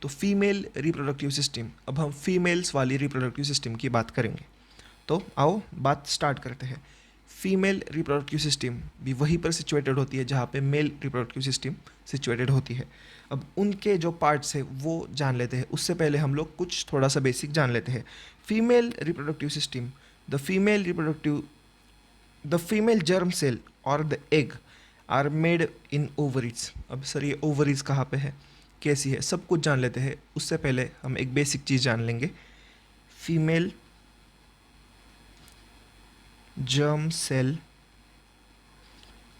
तो female reproductive system, अब हम फीमेल्स वाली रिप्रोडक्टिव सिस्टम की बात करेंगे। तो आओ बात स्टार्ट करते हैं। फीमेल रिप्रोडक्टिव सिस्टम भी वहीं पर सिचुएटेड होती है जहाँ पे मेल रिप्रोडक्टिव सिस्टम सिचुएटेड होती है। अब उनके जो पार्ट्स है वो जान लेते हैं, उससे पहले हम लोग कुछ थोड़ा सा बेसिक जान लेते हैं। Female reproductive system, the female reproductive the female germ cell और the egg are made in ovaries. अब सर ये ओवरीज कहाँ पे है, कैसी है, सब कुछ जान लेते हैं। उससे पहले हम एक बेसिक चीज़ जान लेंगे। फीमेल जर्म सेल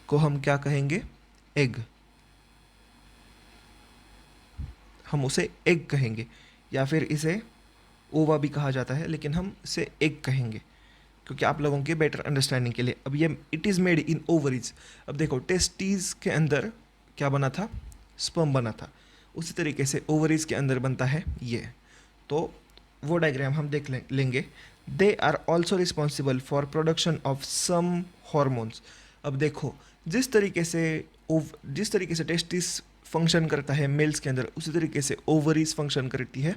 को हम क्या कहेंगे, एग। हम उसे एग कहेंगे या फिर इसे ओवा भी कहा जाता है, लेकिन हम इसे एग कहेंगे क्योंकि आप लोगों के बेटर अंडरस्टैंडिंग के लिए। अब ये it is made in ovaries. अब देखो टेस्टीज के अंदर क्या बना था, स्पर्म बना था, उसी तरीके से ओवरीज के अंदर बनता है ये। तो वो डायग्राम हम देख लेंगे। They are also responsible for production of some hormones. अब देखो जिस तरीके से टेस्टिस फंक्शन करता है मेल्स के अंदर, उसी तरीके से ओवरीज फंक्शन करती है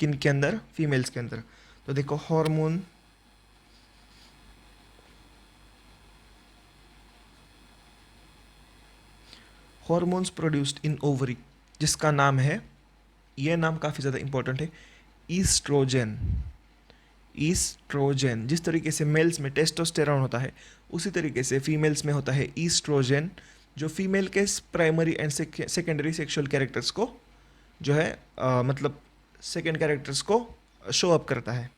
किन के अंदर, फीमेल्स के अंदर। तो देखो हॉर्मोन्स प्रोड्यूस्ड इन ओवरी, जिसका नाम है, ये नाम काफ़ी ज़्यादा इंपॉर्टेंट है, ईस्ट्रोजन। ईस्ट्रोजन, जिस तरीके से मेल्स में टेस्टोस्टेरॉन होता है, उसी तरीके से फीमेल्स में होता है ईस्ट्रोजन, जो फीमेल के primary and secondary sexual characters को जो है मतलब सेकेंड कैरेक्टर्स को शो अप करता है,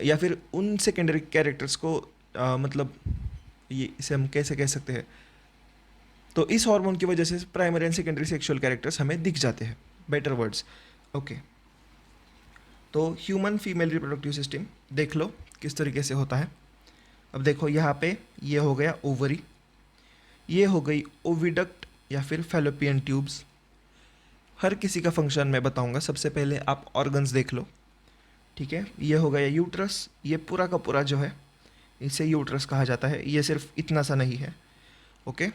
या फिर उन सेकेंडरी कैरेक्टर्स को मतलब ये इसे हम कैसे कह सकते हैं। तो इस हार्मोन की वजह से primary and secondary sexual characters हमें दिख जाते हैं, बेटर वर्ड्स। ओके, तो ह्यूमन फीमेल रिप्रोडक्टिव सिस्टम देख लो किस तरीके से होता है। अब देखो यहाँ पे ये हो गया ओवरी, ये हो गई ओविडक्ट या फिर फैलोपियन ट्यूब्स। हर किसी का फंक्शन मैं बताऊंगा। सबसे पहले आप ऑर्गन्स देख लो, ठीक है। ये हो गया यूट्रस, ये पूरा का पूरा जो है इसे यूट्रस कहा जाता है, ये सिर्फ इतना सा नहीं है, ओके।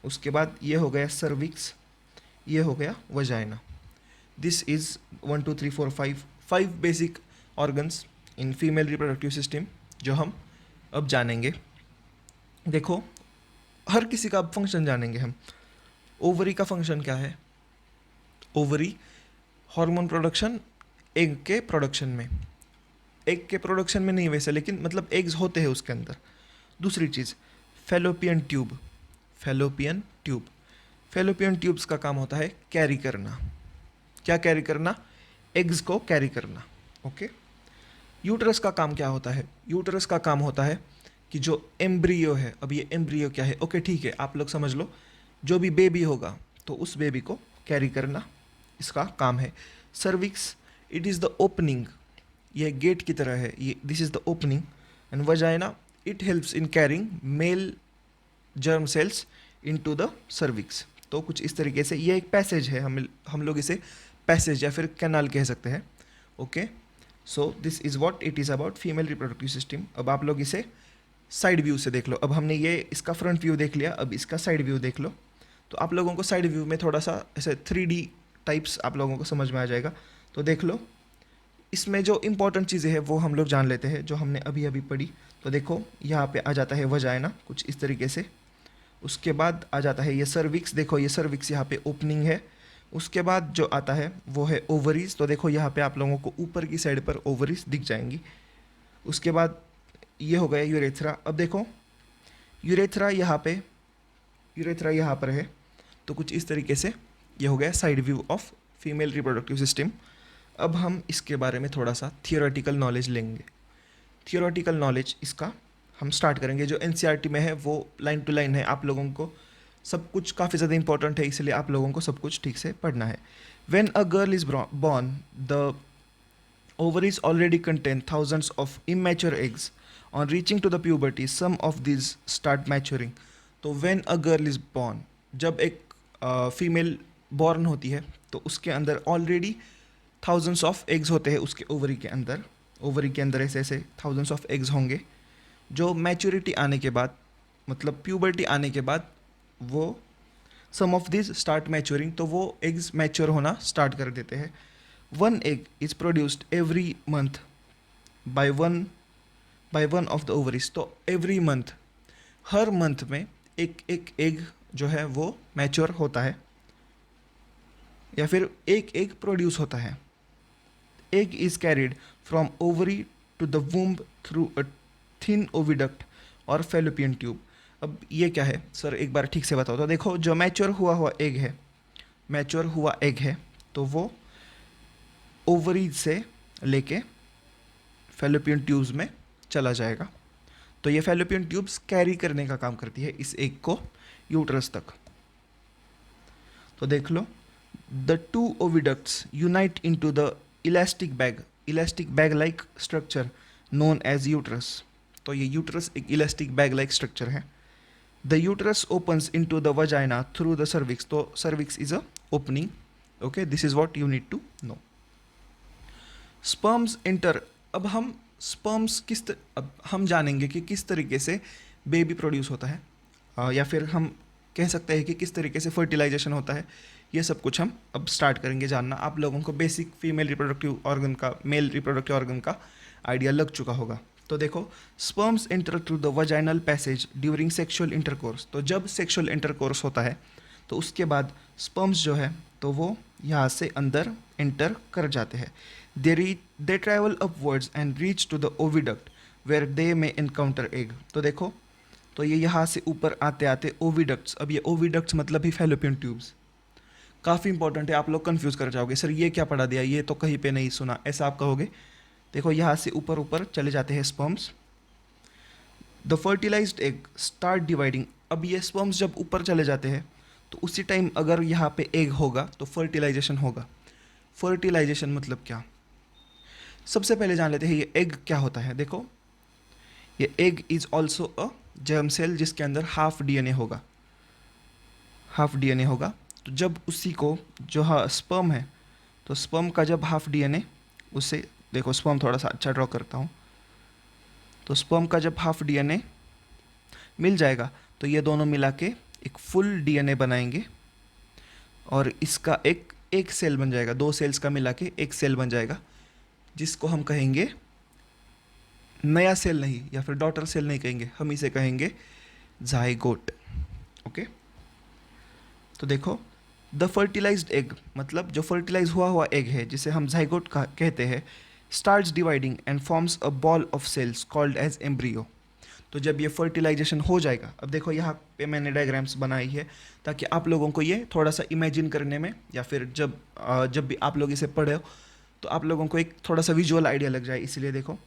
उसके बाद ये हो गया सर्विक्स, ये हो गया vagina. This is 1 2 3 4 5 basic organs in female reproductive system जो हम अब जानेंगे। देखो हर किसी का अब फंक्शन जानेंगे हम। ओवरी का फंक्शन क्या है, ओवरी हार्मोन प्रोडक्शन, एग के प्रोडक्शन में, एग के प्रोडक्शन में नहीं वैसे, लेकिन मतलब एग्स होते हैं उसके अंदर। दूसरी चीज़ fallopian tube, fallopian tube, fallopian tubes का काम होता है कैरी करना। क्या कैरी करना, एग्स को कैरी करना, ओके। यूट्रस का काम क्या होता है, यूट्रस का काम होता है कि जो एम्ब्रियो है, अब ये एम्ब्रियो क्या है, ओके ठीक है, आप लोग समझ लो, जो भी बेबी होगा तो उस बेबी को कैरी करना इसका काम है। Cervix, it is the opening, ये गेट की तरह है, ये this is the opening. And vagina, it helps in carrying male germ cells into the cervix. तो कुछ इस तरीके से ये एक पैसेज है, हम लोग इसे पैसेज या फिर कैनाल कह सकते हैं, okay. So this is what it is about female reproductive system. अब आप लोग इसे साइड व्यू से देख लो। अब हमने ये इसका फ्रंट व्यू देख लिया, अब इसका साइड व्यू देख लो। तो आप लोगों को साइड व्यू में थोड़ा सा ऐसे 3D टाइप्स आप लोगों को समझ में आ जाएगा। तो देख लो, इसमें जो इंपॉर्टेंट चीज़ें हैं वो हम लोग जान लेते हैं जो हमने अभी अभी पढ़ी। तो देखो यहाँ पे आ जाता है वजाइना कुछ इस तरीके से, उसके बाद आ जाता है ये सर्विक्स, देखो ये सर्विक्स यहाँ पे ओपनिंग है। उसके बाद जो आता है वो है ओवरीज, तो देखो यहाँ पे आप लोगों को ऊपर की साइड पर ओवरीज दिख जाएंगी। उसके बाद ये हो गया यूरेथ्रा। अब देखो यूरेथ्रा यहाँ पर है, तो कुछ इस तरीके से ये हो गया side view of female reproductive system. अब हम इसके बारे में थोड़ा सा थियोरेटिकल नॉलेज लेंगे। थियोरेटिकल नॉलेज इसका हम स्टार्ट करेंगे। जो एनसीईआरटी में है वो लाइन टू लाइन है, आप लोगों को सब कुछ काफ़ी ज़्यादा इंपॉर्टेंट है, इसलिए आप लोगों को सब कुछ ठीक से पढ़ना है। When a girl is born, the ovaries already contain thousands of immature eggs. On reaching to the puberty, some of these start maturing. तो when a girl is born, जब एक फीमेल बॉर्न होती है तो उसके अंदर ऑलरेडी थाउजेंड्स ऑफ एग्स होते हैं उसके ओवरी के अंदर। ओवरी के अंदर ऐसे ऐसे थाउजेंड्स ऑफ एग्स होंगे जो मैच्योरिटी आने के बाद, मतलब प्यूबर्टी आने के बाद, वो सम ऑफ दिस स्टार्ट मैच्योरिंग, तो वो एग्स मैच्योर होना स्टार्ट कर देते हैं. One egg is produced every month by one of the ovaries. तो एवरी मंथ, हर मंथ में एक एक एग जो है वो मैच्योर होता है, या फिर एक एग प्रोड्यूस होता है. Egg is carried from ovary to the womb through a thin oviduct और फेलोपियन ट्यूब. अब ये क्या है सर, एक बार ठीक से बताओ. तो देखो, जो मैच्योर हुआ एग है तो वो ओवरीज से लेके फेलोपियन ट्यूब्स में चला जाएगा. तो ये फेलोपियन ट्यूब्स कैरी करने का काम करती है इस एग को यूट्रस तक. तो देख लो, the two oviducts unite into the elastic bag like structure known as uterus. तो ये यूट्रस एक इलास्टिक बैग लाइक स्ट्रक्चर है. The uterus opens into the vagina through the cervix. तो cervix is a opening. Okay, this is what you need to know. Sperms enter. अब हम sperms अब हम जानेंगे कि किस तरीके से बेबी प्रोड्यूस होता है, या फिर हम कह सकते हैं कि किस तरीके से फर्टिलाइजेशन होता है. ये सब कुछ हम अब स्टार्ट करेंगे जानना. आप लोगों को बेसिक फीमेल रिप्रोडक्टिव ऑर्गन का, मेल रिप्रोडक्टिव ऑर्गन का आइडिया लग चुका होगा. तो देखो, sperms enter through the vaginal passage during sexual intercourse. तो जब सेक्सुअल इंटरकोर्स होता है तो उसके बाद स्पर्म्स जो है तो वो यहाँ से अंदर एंटर कर जाते हैं. They travel upwards and reach to the oviduct where they may encounter egg. तो देखो, तो ये यहाँ से ऊपर आते आते ओविडक्ट्स. अब ये ओविडक्ट्स मतलब ही फेलोपियन ट्यूब्स. काफ़ी इंपॉर्टेंट है, आप लोग कंफ्यूज कर जाओगे, सर ये क्या पढ़ा दिया, ये तो कहीं पे नहीं सुना, ऐसा आप कहोगे. देखो, यहाँ से ऊपर ऊपर चले जाते हैं sperms. The fertilised egg start dividing. अब ये स्पर्म्स जब ऊपर चले जाते हैं तो उसी टाइम अगर यहाँ पे एग होगा तो फर्टिलाइजेशन होगा. फर्टिलाइजेशन मतलब क्या, सबसे पहले जान लेते हैं ये एग क्या होता है. देखो, ये egg is also a germ cell जिसके अंदर हाफ डीएनए होगा. तो जब उसी को जो स्पर्म है, तो स्पर्म का जब हाफ डीएनए, उससे देखो स्पर्म थोड़ा सा अच्छा ड्रॉ करता हूँ. तो स्पर्म का जब हाफ डीएनए मिल जाएगा तो ये दोनों मिला के एक फुल डीएनए बनाएंगे और इसका एक सेल बन जाएगा. दो सेल्स का मिला के एक सेल बन जाएगा जिसको हम कहेंगे नया सेल नहीं, या फिर डॉटर सेल नहीं कहेंगे, हम इसे कहेंगे जाइगोट. ओके, तो देखो, द फर्टिलाइज्ड एग मतलब जो फर्टिलाइज हुआ एग है जिसे हम जाइगोट कहते हैं, starts dividing and forms a ball of cells called as embryo. तो जब ये फर्टिलाइजेशन हो जाएगा, अब देखो यहाँ पे मैंने डायग्राम्स बनाई है ताकि आप लोगों को ये थोड़ा सा इमेजिन करने में, या फिर जब भी आप लोग इसे पढ़े हो तो आप लोगों को एक थोड़ा सा विजुअल आइडिया लग जाए. इसलिए देखो,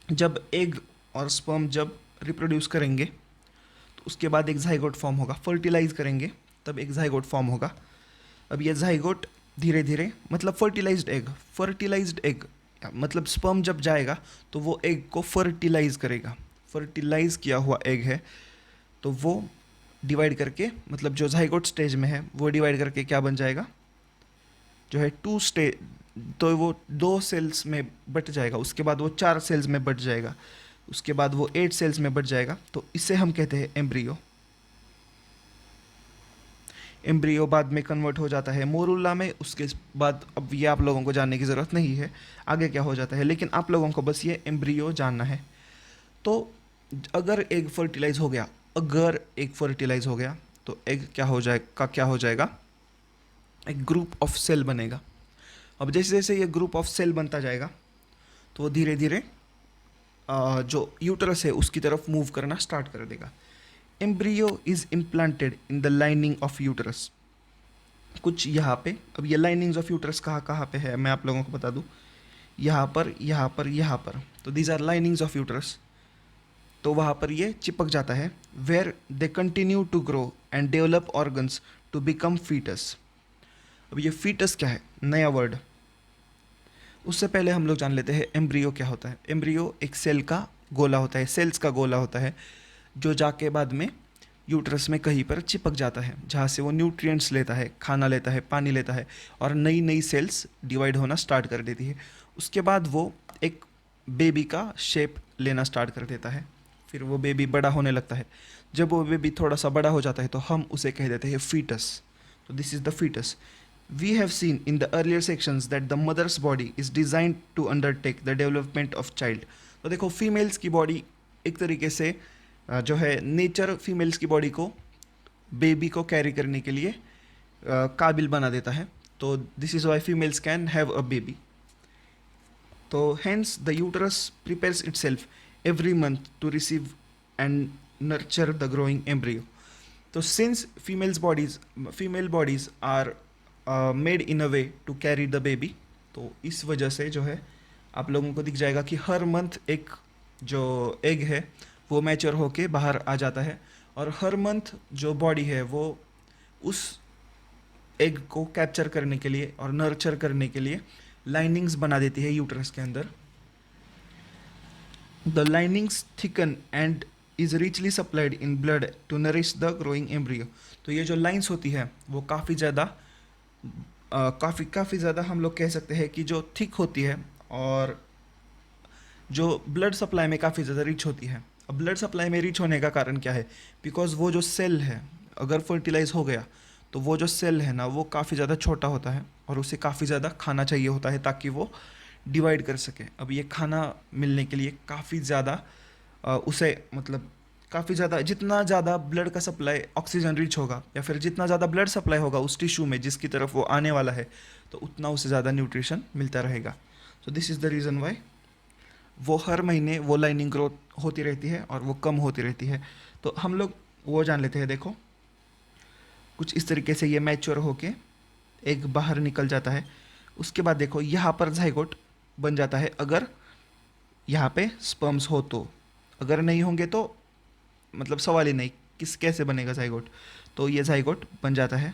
जब एग और स्पर्म जब रिप्रोड्यूस करेंगे तो उसके बाद एक जाइगोट फॉर्म होगा. फर्टिलाइज करेंगे तब एक जाइगोट फॉर्म होगा. अब ये जाइगोट धीरे धीरे, मतलब फर्टिलाइज्ड एग मतलब स्पर्म जब जाएगा तो वो एग को फर्टिलाइज करेगा. फर्टिलाइज किया हुआ एग है तो वो डिवाइड करके, मतलब जो जाइगोट स्टेज में है वो डिवाइड करके क्या बन जाएगा, जो है टू स्टेज, तो वो 2 सेल्स में बट जाएगा. उसके बाद वो 4 सेल्स में बट जाएगा. उसके बाद वो 8 सेल्स में बट जाएगा. तो इसे हम कहते हैं एम्ब्रियो. एम्ब्रियो बाद में कन्वर्ट हो जाता है मोरुल्ला में. उसके बाद अब ये आप लोगों को जानने की ज़रूरत नहीं है आगे क्या हो जाता है, लेकिन आप लोगों को बस ये एम्ब्रियो जानना है. तो अगर एग फर्टिलाइज हो गया तो एग क्या हो जाएगा, एक ग्रुप ऑफ सेल बनेगा. अब जैसे जैसे ये ग्रुप ऑफ सेल बनता जाएगा तो वो धीरे धीरे जो यूटरस है उसकी तरफ मूव करना स्टार्ट कर देगा. Embryo is implanted in the lining of uterus. कुछ यहाँ पे, अब ये लाइनिंग्स ऑफ यूटरस कहाँ पे है मैं आप लोगों को बता दूँ, यहाँ पर. तो these are linings of uterus. तो वहाँ पर ये चिपक जाता है. Where they continue to grow and develop organs to become foetus. अब ये फीटस क्या है, नया वर्ड. उससे पहले हम लोग जान लेते हैं एम्ब्रियो क्या होता है. एम्ब्रियो एक सेल का गोला होता है, सेल्स का गोला होता है, जो जाके बाद में यूट्रस में कहीं पर चिपक जाता है, जहाँ से वो न्यूट्रिएंट्स लेता है, खाना लेता है, पानी लेता है, और नई नई सेल्स डिवाइड होना स्टार्ट कर देती है. उसके बाद वो एक बेबी का शेप लेना स्टार्ट कर देता है. फिर वो बेबी बड़ा होने लगता है. जब वो बेबी थोड़ा सा बड़ा हो जाता है तो हम उसे कह देते हैं फीटस। तो this is the foetus. We have seen in the earlier sections that the mother's body is designed to undertake the development of child. तो देखो फीमेल्स की बॉडी एक तरीके से जो है नेचर फीमेल्स की बॉडी को बेबी को कैरी करने के लिए काबिल बना देता है। तो this is why females can have a baby. तो hence the uterus prepares itself every month to receive and nurture the growing embryo. तो since female bodies are made in a way to carry the baby, तो इस वजह से जो है आप लोगों को दिख जाएगा कि हर मंथ एक जो एग है वो मैच्योर होके बाहर आ जाता है, और हर मंथ जो बॉडी है वो उस एग को कैप्चर करने के लिए और नर्चर करने के लिए लाइनिंग्स बना देती है यूट्रस के अंदर। The linings thicken and is richly supplied in blood to nourish the growing embryo. तो ये जो लाइंस होती है वो काफ़ी ज़्यादा हम लोग कह सकते हैं कि जो थिक होती है और जो ब्लड सप्लाई में काफ़ी ज़्यादा रिच होती है। अब ब्लड सप्लाई में रिच होने का कारण क्या है? बिकॉज वो जो सेल है अगर फर्टिलाइज हो गया तो वो जो सेल है ना वो काफ़ी ज़्यादा छोटा होता है और उसे काफ़ी ज़्यादा खाना चाहिए होता है ताकि वो डिवाइड कर सके। अब ये खाना मिलने के लिए काफ़ी ज़्यादा उसे मतलब काफ़ी ज़्यादा जितना ज़्यादा ब्लड का सप्लाई ऑक्सीजन रिच होगा या फिर जितना ज़्यादा ब्लड सप्लाई होगा उस टिश्यू में जिसकी तरफ वो आने वाला है तो उतना उसे ज़्यादा न्यूट्रिशन मिलता रहेगा। सो this is the reason why वो हर महीने वो लाइनिंग ग्रोथ होती रहती है और वो कम होती रहती है। तो हम लोग वो जान लेते हैं। देखो कुछ इस तरीके से ये मैच्योर होके एक बाहर निकल जाता है। उसके बाद देखो यहाँ पर जाइगोट बन जाता है अगर यहाँ पे स्पर्म्स हो तो, अगर नहीं होंगे तो मतलब सवाल ही नहीं कैसे बनेगा जाइगोट। तो ये जाइगोट बन जाता है।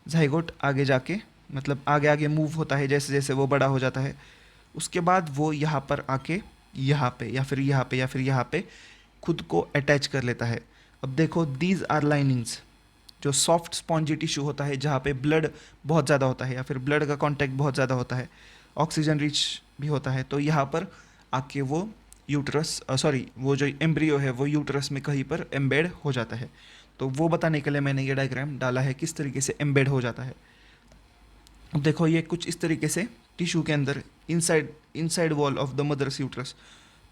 जाइगोट आगे जाके मतलब आगे आगे मूव होता है जैसे जैसे वो बड़ा हो जाता है। उसके बाद वो यहाँ पर आके यहाँ पे या फिर यहाँ पे या फिर यहाँ पे खुद को अटैच कर लेता है। अब देखो दीज आर लाइनिंग्स, जो सॉफ्ट स्पॉन्जी टिश्यू होता है जहाँ पे ब्लड बहुत ज़्यादा होता है या फिर ब्लड का कांटेक्ट बहुत ज़्यादा होता है, ऑक्सीजन रिच भी होता है, तो यहाँ पर आके वो यूट्रस वो जो एम्ब्रियो है वो यूट्रस में कहीं पर एम्बेड हो जाता है। तो वो बताने के लिए मैंने ये डायग्राम डाला है किस तरीके से एम्बेड हो जाता है। अब देखो ये कुछ इस तरीके से टिश्यू के अंदर inside wall of the mother's uterus,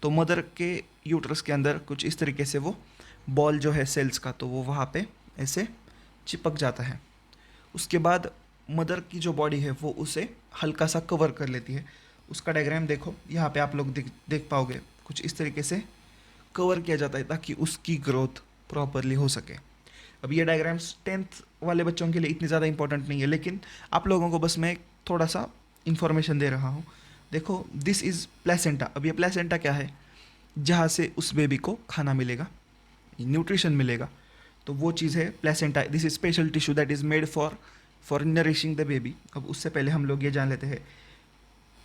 तो मदर के यूट्रस के अंदर कुछ इस तरीके से वो बॉल जो है सेल्स का तो वो वहाँ पे ऐसे चिपक जाता है। उसके बाद मदर की जो बॉडी है वो उसे हल्का सा कवर कर लेती है। उसका डायग्राम देखो यहाँ पे आप लोग देख पाओगे कुछ इस तरीके से कवर किया जाता है ताकि उसकी ग्रोथ प्रॉपरली हो सके। अब ये डायग्राम्स 10th वाले बच्चों के लिए इतनी ज़्यादा इंपॉर्टेंट नहीं है, लेकिन आप लोगों को बस मैं थोड़ा सा इन्फॉर्मेशन दे रहा हूँ। देखो दिस इज़ प्लेसेंटा। अब ये प्लेसेंटा क्या है? जहाँ से उस बेबी को खाना मिलेगा, न्यूट्रिशन मिलेगा, तो वो चीज़ है placenta. This is special tissue that is made for nourishing the baby. अब उससे पहले हम लोग ये जान लेते हैं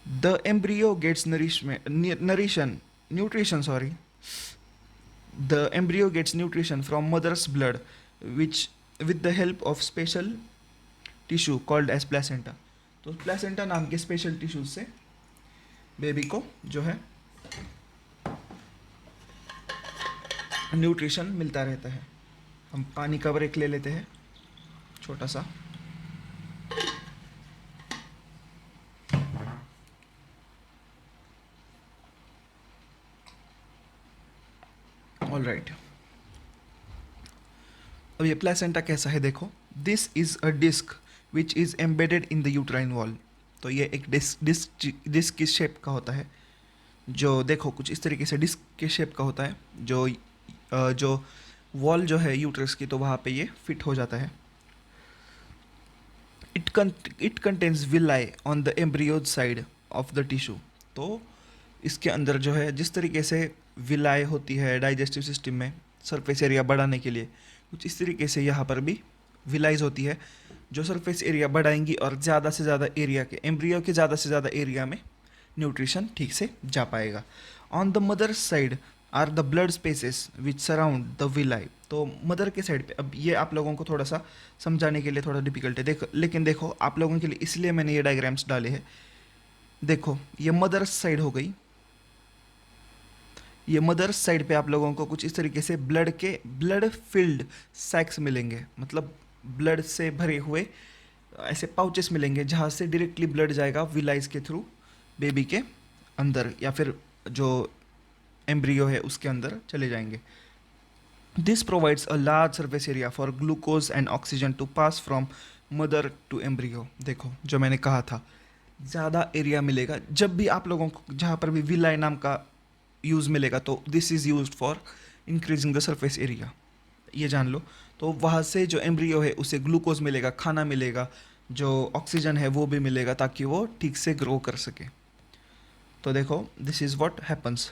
the embryo gets the embryo gets nutrition from mother's blood which with the help of special tissue called as placenta। तो प्लेसेंटा नाम के स्पेशल टिश्यूज से बेबी को जो है न्यूट्रिशन मिलता रहता है। हम पानी का ब्रेक ले लेते हैं छोटा सा। ऑल राइट, अब ये प्लेसेंटा कैसा है देखो। This is a disc which is embedded in the uterine wall. तो ये एक डिस्क की शेप का होता है, जो देखो कुछ इस तरीके से डिस्क के शेप का होता है, जो वॉल जो है यूट्रस की तो वहाँ पे ये फिट हो जाता है। It contains villi on the embryos side of the tissue. तो इसके अंदर जो है जिस तरीके से विलाई होती है डाइजेस्टिव सिस्टम में सरफेस एरिया बढ़ाने के लिए, कुछ इस तरीके से यहाँ पर भी विलाइज होती है जो सरफेस एरिया बढ़ाएंगी और ज़्यादा से ज़्यादा एरिया के एम्ब्रियो के ज़्यादा से ज़्यादा एरिया में न्यूट्रिशन ठीक से जा पाएगा। On the mother's side are the blood spaces which surround the villi. तो मदर के साइड पे, अब ये आप लोगों को थोड़ा सा समझाने के लिए थोड़ा डिफिकल्ट है लेकिन देखो आप लोगों के लिए इसलिए मैंने ये डायग्राम्स डाले हैं। देखो ये मदर्स साइड हो गई, ये मदर्स साइड पे आप लोगों को कुछ इस तरीके से ब्लड फिल्ड सैक्स मिलेंगे, मतलब ब्लड से भरे हुए ऐसे पाउचेस मिलेंगे जहाँ से डायरेक्टली ब्लड जाएगा विलाइज के थ्रू बेबी के अंदर, या फिर जो एम्ब्रियो है उसके अंदर चले जाएंगे. This provides a large surface area for glucose and oxygen to pass from mother to embryo. देखो जो मैंने कहा था, ज़्यादा एरिया मिलेगा जब भी आप लोगों को, जहाँ पर भी विलाई नाम का यूज़ मिलेगा, तो this is use for increasing the surface area, ये जान लो. तो वहाँ से जो एम्ब्रियो है उसे ग्लूकोज मिलेगा, खाना मिलेगा, जो ऑक्सीजन है वो भी मिलेगा ताकि वो ठीक से ग्रो कर सके. तो देखो this is what happens.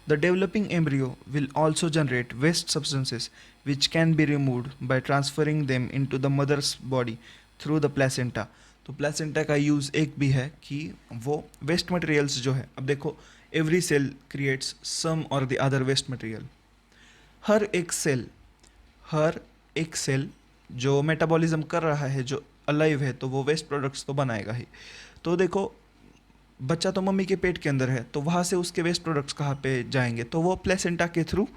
The developing embryo will also generate waste substances which can be removed by transferring them into the mother's body through the placenta. तो प्लेसेंटा का यूज़ एक भी है कि वो वेस्ट मटेरियल्स जो है, अब देखो एवरी सेल क्रिएट्स सम और द अदर वेस्ट मटेरियल. हर एक सेल हर एक सेल जो मेटाबॉलिज्म कर रहा है, जो अलाइव है, तो वो वेस्ट प्रोडक्ट्स तो बनाएगा ही. तो देखो बच्चा तो मम्मी के पेट के अंदर है, तो वहाँ से उसके वेस्ट प्रोडक्ट्स कहाँ पे जाएंगे, तो वो प्लेसेंटा के थ्रू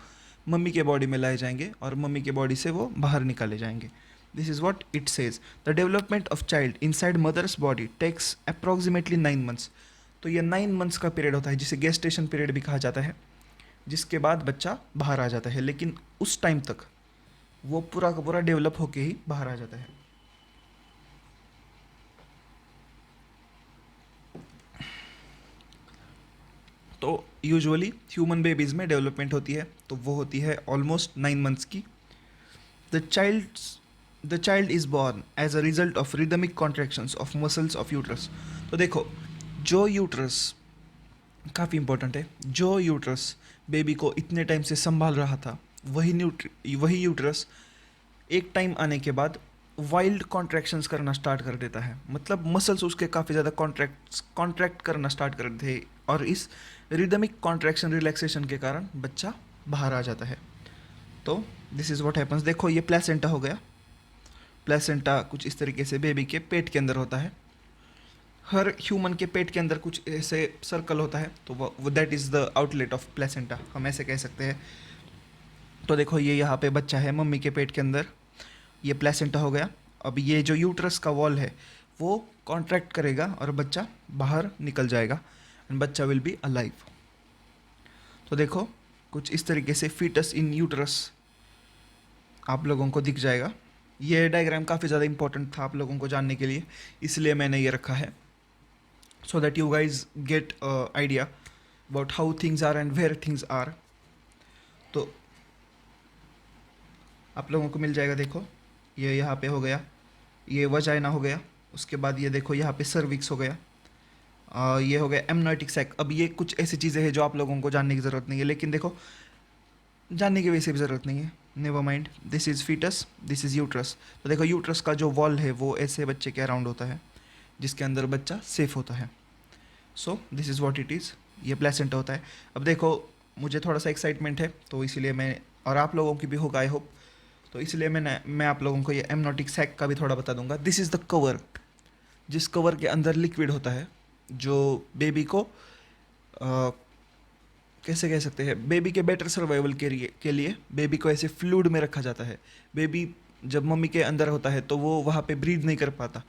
मम्मी के बॉडी में लाए जाएंगे और मम्मी के बॉडी से वो बाहर निकाले जाएंगे. This is what it says. The development of child inside mother's body takes approximately 9 months. तो ये 9 मंथ्स का पीरियड होता है जिसे गेस्टेशन पीरियड भी कहा जाता है, जिसके बाद बच्चा बाहर आ जाता है, लेकिन उस टाइम तक वो पूरा का पूरा डेवलप होके ही बाहर आ जाता है. तो यूजुअली ह्यूमन बेबीज़ में डेवलपमेंट होती है, तो वो होती है ऑलमोस्ट 9 मंथ्स की. The child is born as a result of rhythmic contractions of muscles of uterus. तो देखो जो यूट्रस, काफ़ी इंपॉर्टेंट है, जो यूट्रस बेबी को इतने टाइम से संभाल रहा था, वही यूट्रस एक टाइम आने के बाद वाइल्ड कॉन्ट्रैक्शंस करना स्टार्ट कर देता है. मतलब मसल्स उसके काफ़ी ज़्यादा कॉन्ट्रैक्ट करना स्टार्ट कर देते हैं, और इस रिदमिक कॉन्ट्रैक्शन रिलैक्सेशन के कारण बच्चा बाहर आ जाता है. तो दिस इज़ व्हाट हैपन्स. देखो ये प्लेसेंटा हो गया. प्लेसेंटा कुछ इस तरीके से बेबी के पेट के अंदर होता है. हर ह्यूमन के पेट के अंदर कुछ ऐसे सर्कल होता है, तो वो that is the outlet of placenta, हम ऐसे कह सकते हैं. तो देखो ये यहाँ पे बच्चा है मम्मी के पेट के अंदर, ये प्लेसेंटा हो गया. अब ये जो यूट्रस का वॉल है वो कॉन्ट्रैक्ट करेगा और बच्चा बाहर निकल जाएगा, एंड बच्चा विल बी अलाइव. तो देखो कुछ इस तरीके से फीटस इन यूट्रस आप लोगों को दिख जाएगा. ये डायग्राम काफ़ी ज़्यादा इंपॉर्टेंट था आप लोगों को जानने के लिए, इसलिए मैंने ये रखा है, so that you guys get a idea about how things are and where things are. तो आप लोगों को मिल जाएगा. देखो ये यहाँ पे हो गया, ये वजाइना हो गया, उसके बाद ये देखो यहाँ पे सर्विक्स हो गया, ये हो गया एमनाइटिक सैक. अब ये कुछ ऐसी चीज़ें हैं जो आप लोगों को जानने की ज़रूरत नहीं है, लेकिन देखो जानने की वैसे भी ज़रूरत नहीं है, never mind. This is foetus, this is uterus. तो देखो यूट्रस का जो वॉल है वो ऐसे बच्चे के अराउंड होता है, जिसके अंदर बच्चा सेफ होता है. So this is what it is. ये प्लेसेंटा होता है. अब देखो मुझे थोड़ा सा एक्साइटमेंट है, तो इसीलिए मैं, और आप लोगों की भी होगा आई होप, तो इसलिए मैं आप लोगों को ये एमनोटिक सैक का भी थोड़ा बता दूंगा. दिस इज़ द कवर, जिस कवर के अंदर लिक्विड होता है, जो बेबी को कैसे कह सकते हैं, बेबी के बेटर सर्वाइवल के लिए बेबी को ऐसे फ्लूइड में रखा जाता है. बेबी जब मम्मी के अंदर होता है तो वो वहाँ पे ब्रीथ नहीं कर पाता,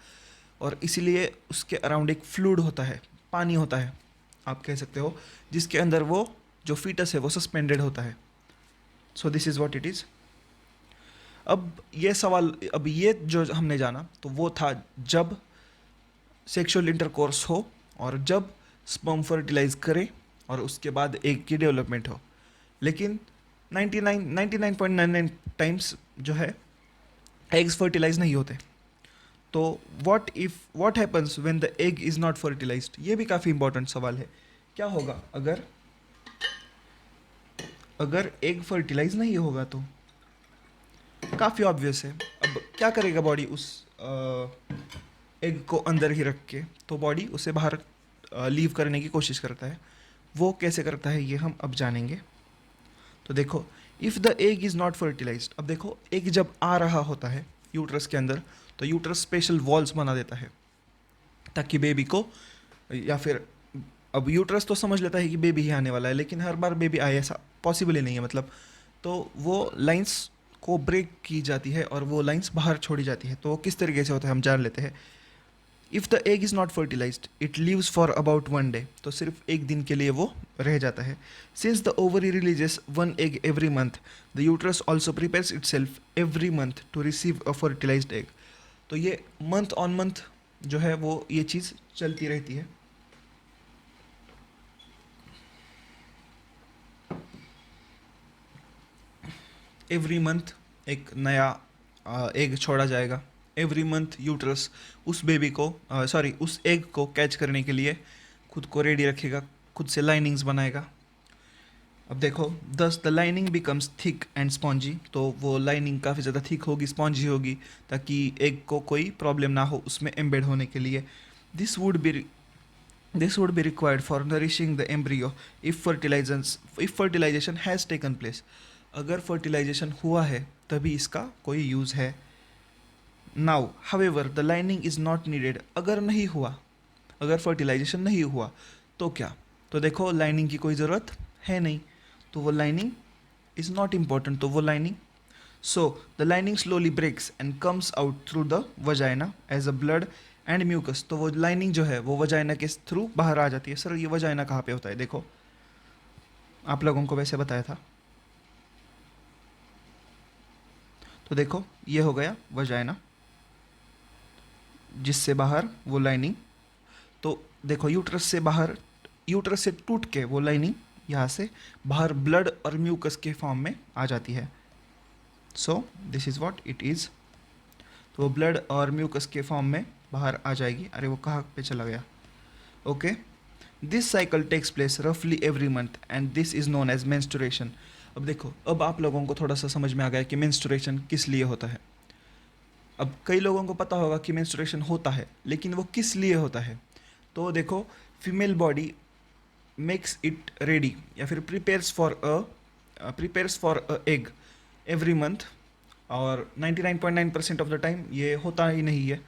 और इसीलिए उसके अराउंड एक फ्लूइड होता है, पानी होता है आप कह सकते हो, जिसके अंदर वो जो फीटस है वो सस्पेंडेड होता है. So this is what it is. अब ये जो हमने जाना तो वो था जब सेक्सुअल इंटरकोर्स हो और जब स्पर्म फर्टिलाइज करे और उसके बाद एग की डेवलपमेंट हो. लेकिन 99.99 टाइम्स जो है एग्स फर्टिलाइज नहीं होते. तो what happens when the egg is not fertilised, ये भी काफ़ी इंपॉर्टेंट सवाल है. क्या होगा अगर एग फर्टिलाइज नहीं होगा? तो काफ़ी ऑब्वियस है. अब क्या करेगा बॉडी उस एग को अंदर ही रख के? तो बॉडी उसे बाहर लीव करने की कोशिश करता है. वो कैसे करता है ये हम अब जानेंगे. तो देखो if the egg is not fertilised, अब देखो एग जब आ रहा होता है यूट्रस के अंदर, तो यूट्रस स्पेशल वॉल्स बना देता है ताकि बेबी को, या फिर अब यूट्रस तो समझ लेता है कि बेबी ही आने वाला है, लेकिन हर बार बेबी आए ऐसा पॉसिबल ही नहीं है मतलब। तो वो लाइंस को ब्रेक की जाती है और वो लाइंस बाहर छोड़ी जाती है। तो वो किस तरीके से होता है हम जान लेते हैं। If the egg is not fertilised it lives for about 1 day, तो सिर्फ एक दिन के लिए वो रह जाता है। Since the ovary releases 1 egg every month, the uterus also prepares itself every month to receive a fertilised egg. तो ये मंथ ऑन मंथ जो है वो ये चीज़ चलती रहती है। एवरी मंथ एक नया एग छोड़ा जाएगा। एवरी मंथ यूट्रस उस बेबी को सॉरी उस एग को कैच करने के लिए खुद को रेडी रखेगा, खुद से लाइनिंग्स बनाएगा। अब देखो, दस the lining becomes thick and spongy, तो वो लाइनिंग काफ़ी ज़्यादा थिक होगी, स्पॉन्जी होगी, ताकि एग को कोई प्रॉब्लम ना हो उसमें एम्बेड होने के लिए। This would be this would be required for nourishing the embryo if fertilisation has taken place. अगर फर्टिलाइजेशन हुआ है तभी इसका कोई यूज़ है। Now however the lining is not needed, अगर नहीं हुआ, अगर फर्टिलाइजेशन नहीं हुआ तो क्या? तो देखो, लाइनिंग की कोई ज़रूरत है नहीं, तो वो लाइनिंग इज़ नॉट इम्पॉर्टेंट, तो वो lining so the lining slowly breaks and comes out through the vagina as a blood and mucus. तो वो लाइनिंग जो है वो वजाइना के थ्रू बाहर आ जाती है। सर ये वजाइना कहाँ पे होता है? देखो, आप लोगों को वैसे बताया था। तो देखो, ये हो गया वजाइना, जिससे बाहर वो लाइनिंग, तो देखो यूट्रस से बाहर, यूट्रस से टूट के वो लाइनिंग यहाँ से बाहर ब्लड और म्यूकस के फॉर्म में आ जाती है। So this is what it is. तो वो ब्लड और म्यूकस के फॉर्म में बाहर आ जाएगी। अरे वो कहाँ पे चला गया? Okay, this cycle takes place रफली every month and this is known as menstruation. अब देखो, अब आप लोगों को थोड़ा सा समझ में आ गया कि मेंस्ट्रुएशन किस लिए होता है। अब कई लोगों को पता होगा कि मेंस्ट्रुएशन होता है, लेकिन वो किस लिए होता है। तो देखो, female body makes it ready या फिर prepares for a egg every month, और 99.9% ऑफ द टाइम ये होता ही नहीं है,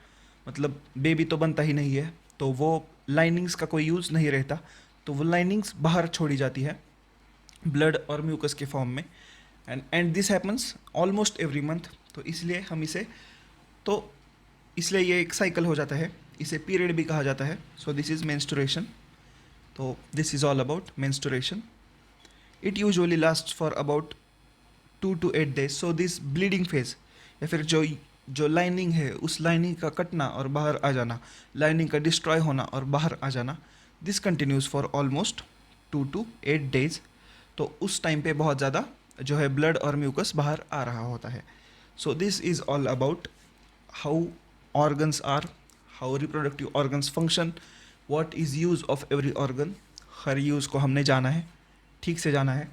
मतलब बेबी तो बनता ही नहीं है, तो वो लाइनिंग्स का कोई यूज़ नहीं रहता, तो वो लाइनिंग्स बाहर छोड़ी जाती है ब्लड और म्यूकस के फॉर्म में। And this happens almost every month. तो इसलिए हम इसे, तो इसलिए ये एक साइकिल हो जाता है, इसे पीरियड भी कहा जाता है। So this is menstruation. तो this is all about menstruation. It usually last for about 2 to 8 days। So this bleeding phase, या फिर जो लाइनिंग है उस लाइनिंग का कटना और बाहर आ जाना, लाइनिंग का डिस्ट्रॉय होना और बाहर आ जाना, this continues for almost 2 to 8 days। तो उस टाइम पे बहुत ज़्यादा जो है ब्लड और म्यूकस बाहर आ रहा होता है। So this is all about how organs are, how reproductive organs function, what is use of every organ. हर यूज़ को हमने जाना है, ठीक से जाना है।